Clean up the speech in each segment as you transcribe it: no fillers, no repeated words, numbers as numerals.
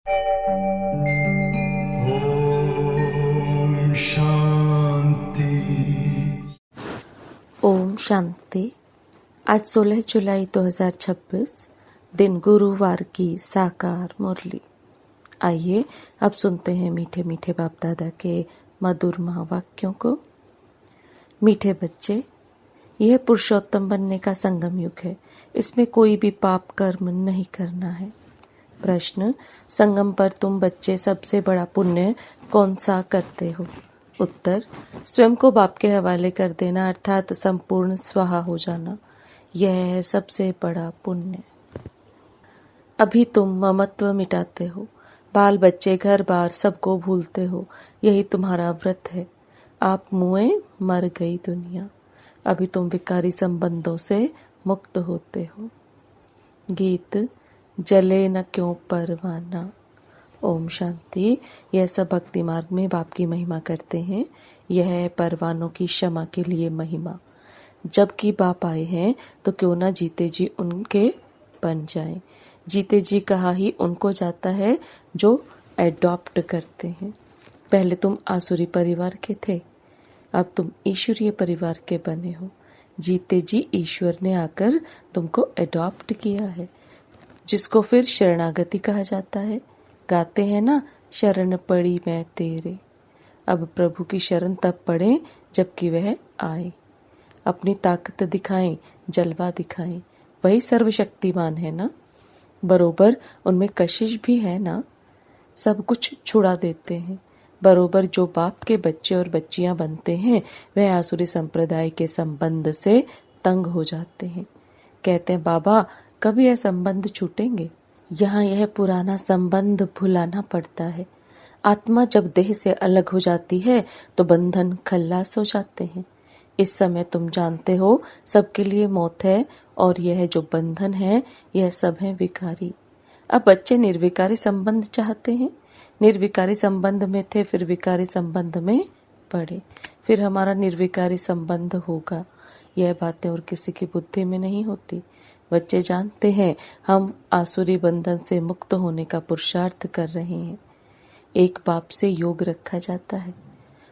ओम शांति। ओम शांति। आज 16 जुलाई 2026 दिन गुरुवार की साकार मुरली। आइए अब सुनते हैं मीठे मीठे बाप दादा के मधुर महावाक्यों को। मीठे बच्चे, यह पुरुषोत्तम बनने का संगम युग है। इसमें कोई भी पाप कर्म नहीं करना है। प्रश्न, संगम पर तुम बच्चे सबसे बड़ा पुण्य कौन सा करते हो? उत्तर, स्वयं को बाप के हवाले कर देना अर्थात संपूर्ण स्वाहा हो जाना, यह है सबसे बड़ा पुण्य। अभी तुम ममत्व मिटाते हो, बाल बच्चे घर बार सबको भूलते हो, यही तुम्हारा व्रत है। आप मुए मर गई दुनिया। अभी तुम विकारी संबंधों से मुक्त होते हो। गीत जले न क्यों परवाना। ओम शांति। यह सब भक्ति मार्ग में बाप की महिमा करते हैं। यह है परवानों की क्षमा के लिए महिमा। जबकि बाप आए हैं तो क्यों ना जीते जी उनके बन जाएं। जीते जी कहा ही उनको जाता है जो एडॉप्ट करते हैं। पहले तुम आसुरी परिवार के थे, अब तुम ईश्वरीय परिवार के बने हो। जीते जी ईश्वर ने आकर तुमको एडॉप्ट किया है, जिसको फिर शरणागति कहा जाता है। गाते हैं ना, शरण पड़ी मैं तेरे। अब प्रभु की शरण तब पड़े जबकि वह आए, अपनी ताकत दिखाएं, जलवा दिखाएं। वही सर्वशक्तिमान है ना। बरोबर उनमें कशिश भी है ना। सब कुछ छुड़ा देते हैं। बरोबर जो बाप के बच्चे और बच्चियां बनते हैं वह आसुरी संप्रदाय के संबंध से तंग हो जाते हैं। कहते हैं, बाबा कभी यह संबंध छूटेंगे? यहाँ यह पुराना संबंध भुलाना पड़ता है। आत्मा जब देह से अलग हो जाती है तो बंधन खल्लास हो जाते हैं। इस समय तुम जानते हो सबके लिए मौत है, और यह जो बंधन है यह सब है विकारी। अब बच्चे निर्विकारी संबंध चाहते हैं। निर्विकारी संबंध में थे, फिर विकारी संबंध में पड़े, फिर हमारा निर्विकारी संबंध होगा। यह बातें और किसी की बुद्धि में नहीं होती। बच्चे जानते हैं हम आसुरी बंधन से मुक्त होने का पुरुषार्थ कर रहे हैं। एक बाप से योग रखा जाता है।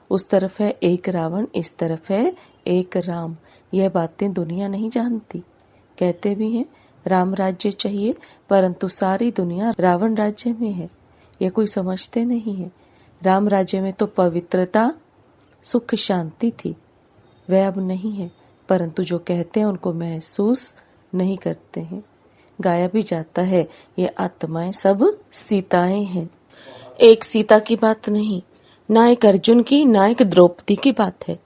उस तरफ है एक रावण, इस तरफ है एक राम। यह बातें दुनिया नहीं जानती। कहते भी हैं राम राज्य चाहिए, परंतु सारी दुनिया रावण राज्य में है। यह कोई समझते नहीं है। राम राज्य में तो पवित्रता, सुख, शांति थी, वह अब नहीं है। परंतु जो कहते हैं उनको महसूस नहीं करते हैं। गाया भी जाता है, ये आत्माएं सब सीताएं हैं। एक सीता की बात नहीं, ना एक अर्जुन की, ना एक द्रौपदी की बात है।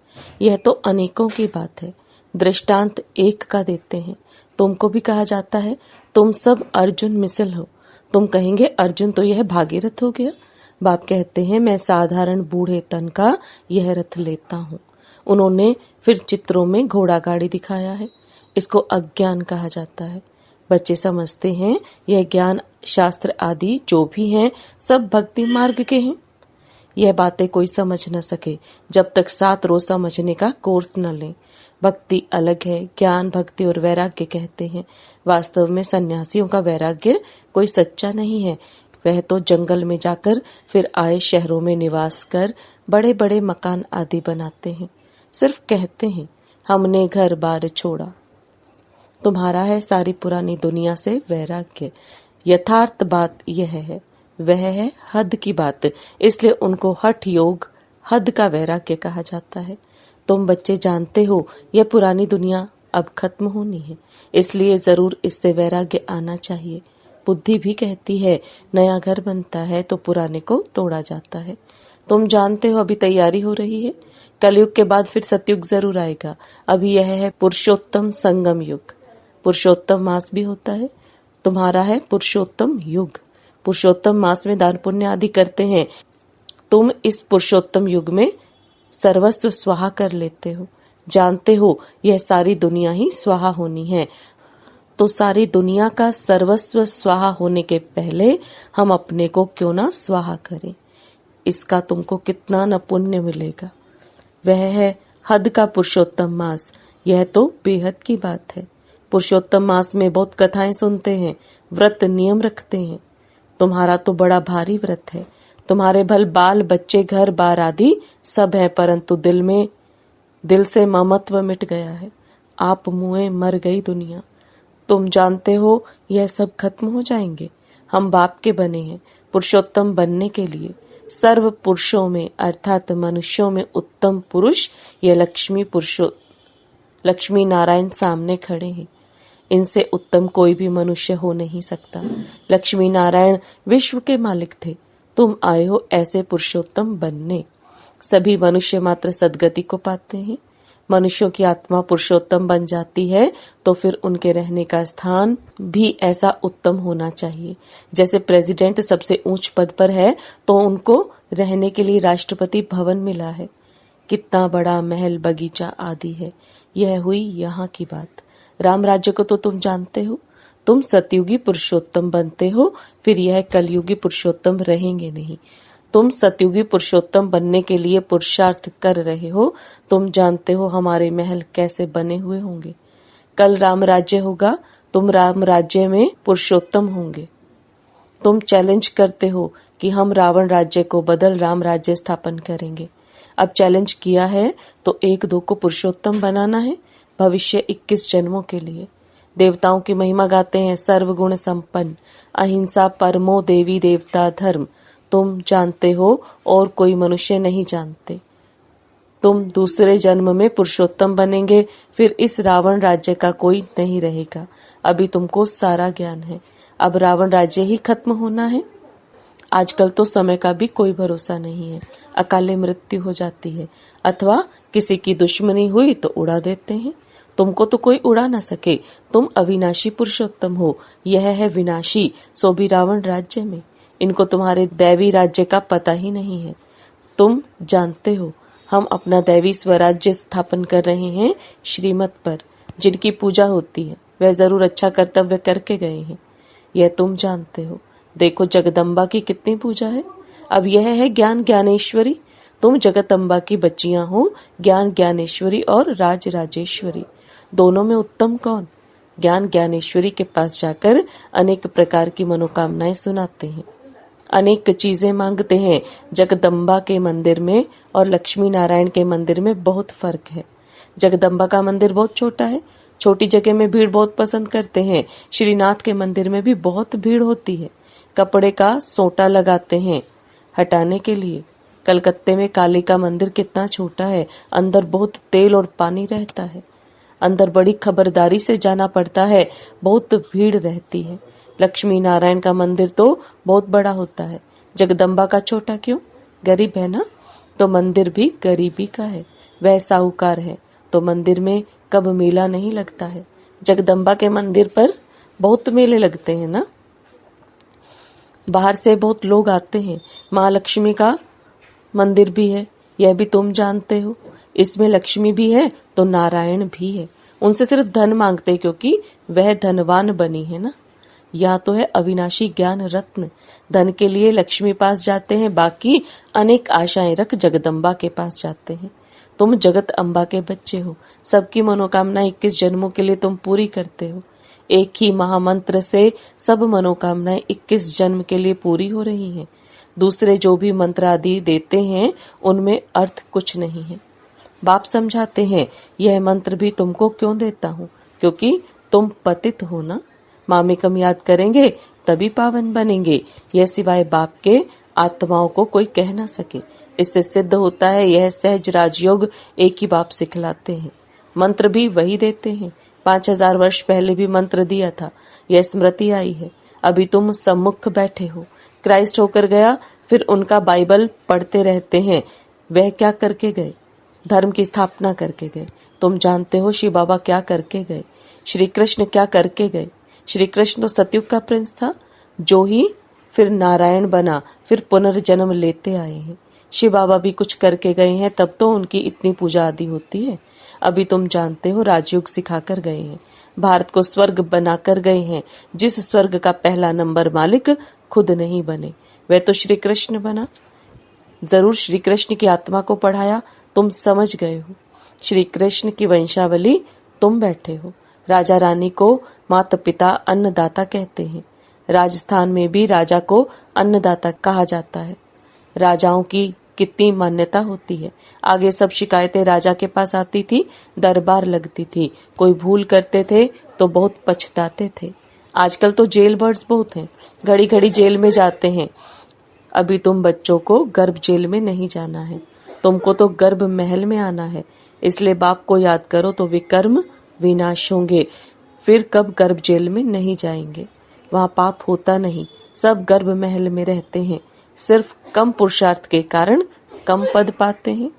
यह तो अनेकों की बात है। दृष्टांत एक का देते हैं। तुमको भी कहा जाता है तुम सब अर्जुन मिसल हो। तुम कहेंगे अर्जुन तो यह भागीरथ हो गया। बाप कहते हैं मैं साधारण बूढ़े तन का यह रथ लेता हूँ। उन्होंने फिर चित्रों में घोड़ा गाड़ी दिखाया है। इसको अज्ञान कहा जाता है। बच्चे समझते हैं यह ज्ञान शास्त्र आदि जो भी हैं सब भक्ति मार्ग के हैं। यह बातें कोई समझ न सके जब तक 7 रोज समझने का कोर्स न लें। भक्ति अलग है, ज्ञान, भक्ति और वैराग्य कहते हैं। वास्तव में सन्यासियों का वैराग्य कोई सच्चा नहीं है। वह तो जंगल में जाकर फिर आए शहरों में निवास कर बड़े बड़े मकान आदि बनाते हैं। सिर्फ कहते हैं हमने घर बार छोड़ा। तुम्हारा है सारी पुरानी दुनिया से वैराग्य। यथार्थ बात यह है, वह है हद की बात। इसलिए उनको हठ योग, हद का वैराग्य कहा जाता है। तुम बच्चे जानते हो यह पुरानी दुनिया अब खत्म होनी है, इसलिए जरूर इससे वैराग्य आना चाहिए। बुद्धि भी कहती है नया घर बनता है तो पुराने को तोड़ा जाता है। तुम जानते हो अभी तैयारी हो रही है। कलयुग के बाद फिर सतयुग जरूर आएगा। अभी यह है पुरुषोत्तम संगम युग। पुरुषोत्तम मास भी होता है। तुम्हारा है पुरुषोत्तम युग। पुरुषोत्तम मास में दान पुण्य आदि करते हैं। तुम इस पुरुषोत्तम युग में सर्वस्व स्वाहा कर लेते हो। जानते हो यह सारी दुनिया ही स्वाहा होनी है, तो सारी दुनिया का सर्वस्व स्वाहा होने के पहले हम अपने को क्यों ना स्वाहा करें। इसका तुमको कितना न पुण्य मिलेगा। वह है हद का पुरुषोत्तम मास। यह तो बेहद की बात है। पुरुषोत्तम मास में बहुत कथाएं सुनते हैं, व्रत नियम रखते हैं। तुम्हारा तो बड़ा भारी व्रत है। तुम्हारे भल बाल बच्चे घर बार आदि सब है, परंतु दिल से ममत्व मिट गया है। आप मुए मर गई दुनिया। तुम जानते हो यह सब खत्म हो जाएंगे। हम बाप के बने हैं पुरुषोत्तम बनने के लिए। सर्व पुरुषों में अर्थात मनुष्यों में उत्तम पुरुष ये लक्ष्मी नारायण सामने खड़े हैं। इनसे उत्तम कोई भी मनुष्य हो नहीं सकता। लक्ष्मी नारायण विश्व के मालिक थे। तुम आए हो ऐसे पुरुषोत्तम बनने। सभी मनुष्य मात्र सद्गति को पाते हैं। मनुष्यों की आत्मा पुरुषोत्तम बन जाती है तो फिर उनके रहने का स्थान भी ऐसा उत्तम होना चाहिए। जैसे प्रेसिडेंट सबसे ऊंच पद पर है तो उनको रहने के लिए राष्ट्रपति भवन मिला है। कितना बड़ा महल बगीचा आदि है। यह हुई यहाँ की बात। राम राज्य को तो तुम जानते हो। तुम सतयुगी पुरुषोत्तम बनते हो, फिर यह कलयुगी पुरुषोत्तम रहेंगे नहीं। तुम सतयुगी पुरुषोत्तम बनने के लिए पुरुषार्थ कर रहे हो। तुम जानते हो हमारे महल कैसे बने हुए होंगे। कल राम राज्य होगा, तुम राम राज्य में पुरुषोत्तम होंगे। तुम चैलेंज करते हो कि हम रावण राज्य को बदल राम राज्य स्थापन करेंगे। अब चैलेंज किया है तो एक दो को पुरुषोत्तम बनाना है, भविष्य 21 जन्मों के लिए। देवताओं की महिमा गाते हैं, सर्वगुण संपन्न, अहिंसा परमो देवी देवता धर्म। तुम जानते हो और कोई मनुष्य नहीं जानते। तुम दूसरे जन्म में पुरुषोत्तम बनेंगे, फिर इस रावण राज्य का कोई नहीं रहेगा। अभी तुमको सारा ज्ञान है। अब रावण राज्य ही खत्म होना है। आजकल तो समय का भी कोई भरोसा नहीं है। अकाले मृत्यु हो जाती है अथवा किसी की दुश्मनी हुई तो उड़ा देते हैं। तुमको तो कोई उड़ा ना सके। तुम अविनाशी पुरुषोत्तम हो, यह है विनाशी, सो भी रावण राज्य में। इनको तुम्हारे दैवी राज्य का पता ही नहीं है। तुम जानते हो हम अपना दैवी स्वराज्य स्थापन कर रहे हैं श्रीमत पर। जिनकी पूजा होती है वह जरूर अच्छा कर्तव्य करके गए हैं, यह तुम जानते हो। देखो जगदम्बा की कितनी पूजा है। अब यह है ज्ञान ज्ञानेश्वरी। तुम जगदम्बा की बच्चियां हो, ज्ञान ज्ञानेश्वरी और राज राजेश्वरी। दोनों में उत्तम कौन? ज्ञान ज्ञानेश्वरी के पास जाकर अनेक प्रकार की मनोकामनाएं सुनाते हैं, अनेक चीजें मांगते हैं। जगदम्बा के मंदिर में और लक्ष्मी नारायण के मंदिर में बहुत फर्क है। जगदम्बा का मंदिर बहुत छोटा है, छोटी जगह में भीड़ बहुत पसंद करते हैं। श्रीनाथ के मंदिर में भी बहुत भीड़ होती है। कपड़े का सोटा लगाते हैं हटाने के लिए। कलकत्ते में काली का मंदिर कितना छोटा है, अंदर बहुत तेल और पानी रहता है। अंदर बड़ी खबरदारी से जाना पड़ता है, बहुत भीड़ रहती है। लक्ष्मी नारायण का मंदिर तो बहुत बड़ा होता है। जगदम्बा का छोटा क्यों? गरीब है ना, तो मंदिर भी गरीबी का है। वह साहूकार है तो मंदिर में कब मेला नहीं लगता है। जगदम्बा के मंदिर पर बहुत मेले लगते हैं ना, बाहर से बहुत लोग आते हैं। माँ लक्ष्मी का मंदिर भी है, यह भी तुम जानते हो। इसमें लक्ष्मी भी है तो नारायण भी है। उनसे सिर्फ धन मांगते हैं क्योंकि वह धनवान बनी है ना। यह तो है अविनाशी ज्ञान रत्न। धन के लिए लक्ष्मी पास जाते हैं, बाकी अनेक आशाएं रख जगदम्बा के पास जाते हैं। तुम जगत अम्बा के बच्चे हो। सबकी मनोकामना 21 जन्मों के लिए तुम पूरी करते हो। एक ही महामंत्र से सब मनोकामनाएं 21 जन्म के लिए पूरी हो रही हैं। दूसरे जो भी मंत्र आदि देते हैं उनमें अर्थ कुछ नहीं है। बाप समझाते हैं, यह मंत्र भी तुमको क्यों देता हूँ, क्योंकि तुम पतित हो ना। मामेकम याद करेंगे तभी पावन बनेंगे। यह सिवाय बाप के आत्माओं को कोई कह ना सके। इससे सिद्ध होता है यह सहज राजयोग एक ही बाप सिखलाते हैं। मंत्र भी वही देते हैं। 5000 वर्ष पहले भी मंत्र दिया था, यह स्मृति आई है। अभी तुम सम्मुख बैठे हो। क्राइस्ट होकर गया, फिर उनका बाइबल पढ़ते रहते हैं। वह क्या करके गए? धर्म की स्थापना करके गए। तुम जानते हो शिव बाबा क्या करके गए, श्री कृष्ण क्या करके गए। श्री कृष्ण तो सतयुग का प्रिंस था, जो ही फिर नारायण बना, फिर पुनर्जन्म लेते आए हैं। शिव बाबा भी कुछ करके गए हैं, तब तो उनकी इतनी पूजा आदि होती है। अभी तुम जानते हो राजयोग सिखाकर गए हैं, भारत को स्वर्ग बनाकर गए हैं। जिस स्वर्ग का पहला नंबर मालिक खुद नहीं बने, वह तो श्री कृष्ण बना। जरूर श्री कृष्ण की आत्मा को पढ़ाया, तुम समझ गए हो। श्री कृष्ण की वंशावली तुम बैठे हो। राजा रानी को माता पिता अन्नदाता कहते हैं। राजस्थान में भी राजा को अन्नदाता कहा जाता है। राजाओं की कितनी मान्यता होती है। आगे सब शिकायतें राजा के पास आती थी, दरबार लगती थी। कोई भूल करते थे तो बहुत पछताते थे। आजकल तो जेल बर्ड्स बहुत हैं, घड़ी घड़ी जेल में जाते हैं। अभी तुम बच्चों को गर्भ जेल में नहीं जाना है, तुमको तो गर्भ महल में आना है। इसलिए बाप को याद करो तो विकर्म विनाश होंगे। फिर कब गर्भ जेल में नहीं जाएंगे। वहाँ पाप होता नहीं, सब गर्भ महल में रहते हैं। सिर्फ कम पुरुषार्थ के कारण कम पद पाते हैं।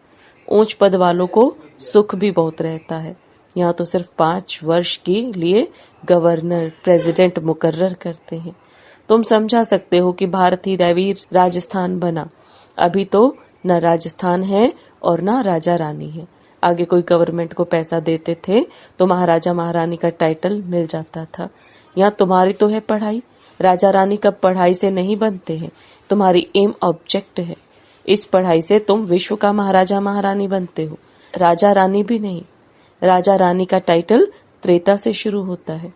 ऊंच पद वालों को सुख भी बहुत रहता है। यहाँ तो सिर्फ 5 वर्ष के लिए गवर्नर प्रेसिडेंट मुकर्रर करते हैं। तुम समझा सकते हो कि भारत ही दैवी राजस्थान बना। अभी तो न राजस्थान है और न राजा रानी है। आगे कोई गवर्नमेंट को पैसा देते थे तो महाराजा महारानी का टाइटल मिल जाता था। यहाँ तुम्हारी तो है पढ़ाई। राजा रानी कब पढ़ाई से नहीं बनते हैं, तुम्हारी एम ऑब्जेक्ट है। इस पढ़ाई से तुम विश्व का महाराजा महारानी बनते हो, राजा रानी भी नहीं। राजा रानी का टाइटल त्रेता से शुरू होता है।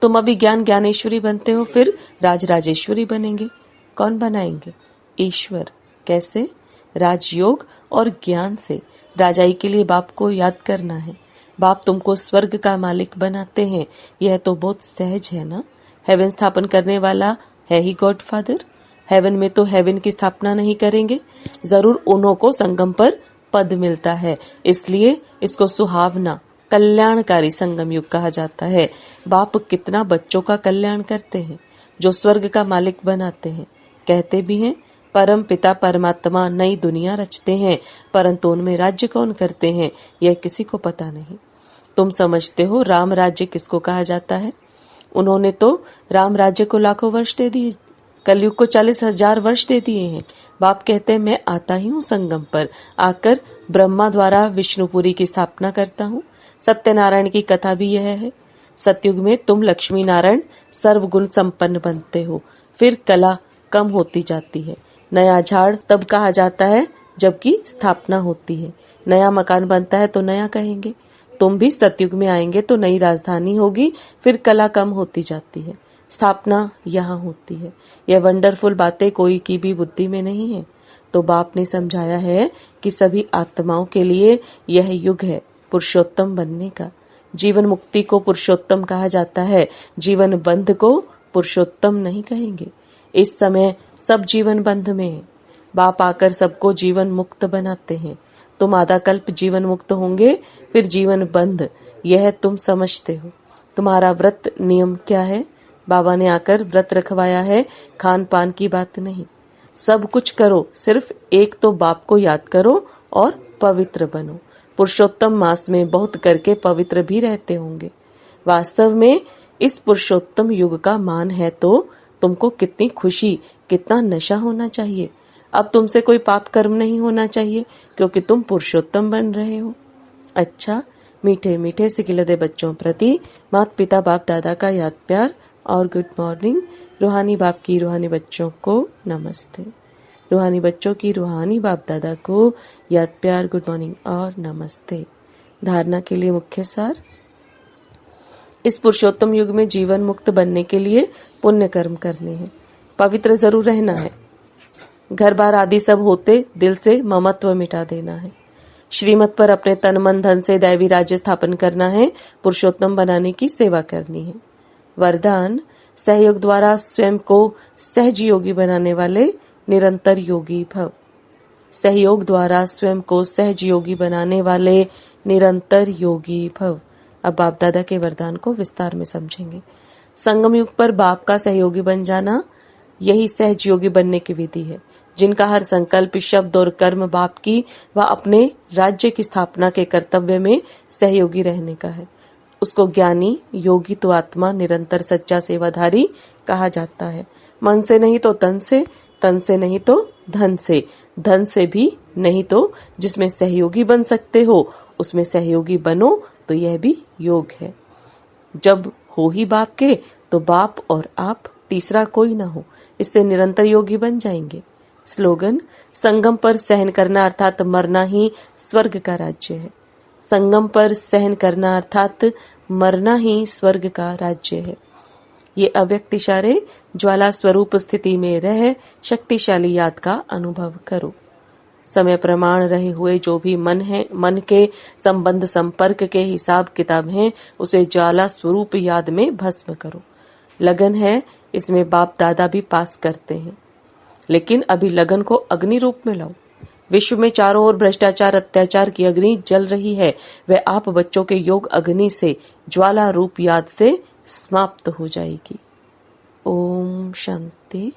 तुम अभी ज्ञान ज्ञानेश्वरी बनते हो, फिर राजराजेश्वरी बनेंगे। कौन बनाएंगे? ईश्वर। कैसे? राजयोग और ज्ञान से। राजाई के लिए बाप को याद करना है। बाप तुमको स्वर्ग का मालिक बनाते हैं। यह तो बहुत सहज है ना। हेवन स्थापन करने वाला है ही गॉड फादर। हेवन में तो हेवन की स्थापना नहीं करेंगे। जरूर उन्हों को संगम पर पद मिलता है, इसलिए इसको सुहावना कल्याणकारी संगम युग कहा जाता है। बाप कितना बच्चों का कल्याण करते हैं, जो स्वर्ग का मालिक बनाते हैं। कहते भी हैं परम पिता परमात्मा नई दुनिया रचते हैं, परंतु उनमें राज्य कौन करते हैं यह किसी को पता नहीं। तुम समझते हो राम राज्य किसको कहा जाता है? उन्होंने तो राम राज्य को लाखों वर्ष दे दिए, कलयुग को 40,000 वर्ष दे दिए हैं। बाप कहते हैं मैं आता ही हूँ संगम पर, आकर ब्रह्मा द्वारा विष्णुपुरी की स्थापना करता हूँ। सत्यनारायण की कथा भी यह है। सतयुग में तुम लक्ष्मी नारायण सर्वगुण संपन्न बनते हो, फिर कला कम होती जाती है। नया झाड़ तब कहा जाता है जबकि स्थापना होती है। नया मकान बनता है तो नया कहेंगे। तुम भी सतयुग में आएंगे तो नई राजधानी होगी, फिर कला कम होती जाती है, स्थापना यहाँ होती है। यह वंडरफुल बातें कोई की भी बुद्धि में नहीं है। तो बाप ने समझाया है कि सभी आत्माओं के लिए यह युग है पुरुषोत्तम बनने का। जीवन मुक्ति को पुरुषोत्तम कहा जाता है, जीवन बंध को पुरुषोत्तम नहीं कहेंगे। इस समय सब जीवन बंध में है। बाप आकर सबको जीवन मुक्त बनाते हैं। तुम आधा कल्प जीवन मुक्त होंगे, फिर जीवन बंध, यह तुम समझते हो। तुम्हारा व्रत नियम क्या है? बाबा ने आकर व्रत रखवाया है, खान पान की बात नहीं। सब कुछ करो, सिर्फ एक तो बाप को याद करो और पवित्र बनो। पुरुषोत्तम मास में बहुत करके पवित्र भी रहते होंगे। वास्तव में इस पुरुषोत्तम युग का मान है तो तुमको कितनी खुशी, कितना नशा होना चाहिए। अब तुमसे कोई पाप कर्म नहीं होना चाहिए, क्योंकि तुम पुरुषोत्तम बन रहे हो। अच्छा, मीठे मीठे सिकिलदे बच्चों प्रति माता पिता बाप दादा का याद प्यार और गुड मॉर्निंग। रूहानी बाप की रूहानी बच्चों को नमस्ते। रूहानी बच्चों की रूहानी बाप दादा को याद प्यार, गुड मॉर्निंग और नमस्ते। धारणा के लिए मुख्य सार। इस पुरुषोत्तम युग में जीवन मुक्त बनने के लिए पुण्य कर्म करने हैं, पवित्र जरूर रहना है, घर बार आदि सब होते दिल से ममत्व मिटा देना है, श्रीमत पर अपने तन मन धन से दैवी राज्य स्थापन करना है, पुरुषोत्तम बनाने की सेवा करनी है। वरदान, सहयोग द्वारा स्वयं को सहज योगी बनाने वाले निरंतर योगी भव। सहयोग द्वारा स्वयं को सहज योगी बनाने वाले निरंतर योगी भव। अब बाप दादा के वरदान को विस्तार में समझेंगे। संगम युग पर बाप का सहयोगी बन जाना, यही सहज योगी बनने की विधि है, जिनका हर संकल्प, शब्द और कर्म बाप की व अपने राज्य की स्थापना के कर्तव्य में सहयोगी रहने का है। उसको ज्ञानी, योगी तो आत्मा, निरंतर सच्चा सेवाधारी कहा जाता है। मन से नहीं तो तन से, तन से नहीं तो धन से, धन से भी नहीं तो जिसमें सहयोगी बन सकते हो उसमें सहयोगी बनो, तो यह भी योग है। जब हो ही बाप के तो बाप और आप, तीसरा कोई ना हो, इससे निरंतर योगी बन जाएंगे। स्लोगन, संगम पर सहन करना अर्थात मरना ही स्वर्ग का राज्य है। संगम पर सहन करना अर्थात मरना ही स्वर्ग का राज्य है। ये अव्यक्त इशारे ज्वाला स्वरूप स्थिति में रह शक्तिशाली याद का अनुभव करो। समय प्रमाण रहे हुए जो भी मन के संबंध संपर्क के हिसाब किताब हैं, उसे ज्वाला स्वरूप याद में भस्म करो। लगन है, इसमें बाप दादा भी पास करते हैं, लेकिन अभी लगन को अग्नि रूप में लाओ। विश्व में चारों ओर भ्रष्टाचार अत्याचार की अग्नि जल रही है, वह आप बच्चों के योग अग्नि से ज्वाला रूप याद से समाप्त हो जाएगी। ओम शांति।